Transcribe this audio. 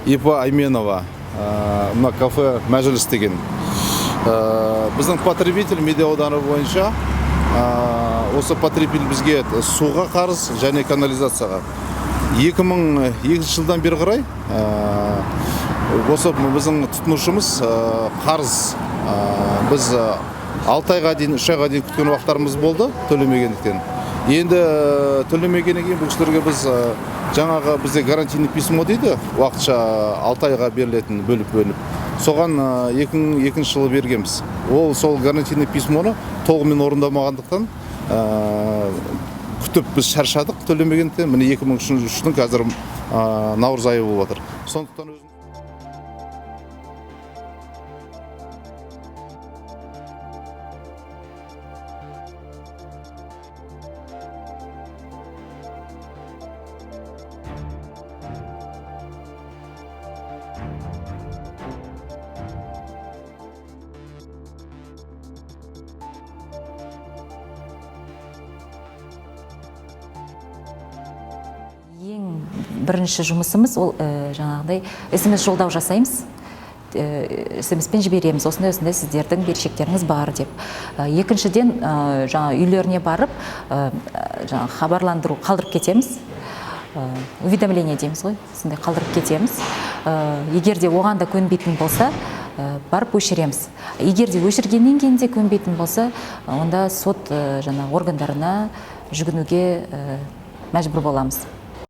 Ипа Айменова, мына кафе мәжіліс деген. Біздің потребитель Медеу ауданы бойынша осы потребитель бізге суға қарыз және канализацияға 2002 жылдан бері қарай осы біздің тұтынушымыз қарыз біз 6 айға дейін 3 айға дейін күткен уақыттарымыз болды төлемегендіктен. Енді төлемегеннен кейін бұл кісілерге біз жаңағы бізде гарантийный письмо дейді, уақытша 6 айға берілетін бөліп соған 2002 жылы бергенбіз. Ол сол гарантийный письмоны толығымен орындамағандықтан күтіп біз шаршадық төлемегендіктен. Міне 2003-дің қазір наурыз айы болып жатыр. Сондықтан ең бірінші жұмысымыз ол жаңағыдай SMS жолдау жасаймыз. SMS-пен жібереміз, осындай сіздердің берешектеріңіз бар деп. Екіншіден жаңа үйлеріне барып жаңа хабарландыру қалдырып кетеміз. Уведомление дейміз ғой, сондай қалдырып кетеміз. Егер де оған да көнбейтін болса, барып өшіреміз. Егер де өшіргеннен кейін де көнбейтін болса, онда сот жаңа органдарына жүгінуге мәжбүр боламыз.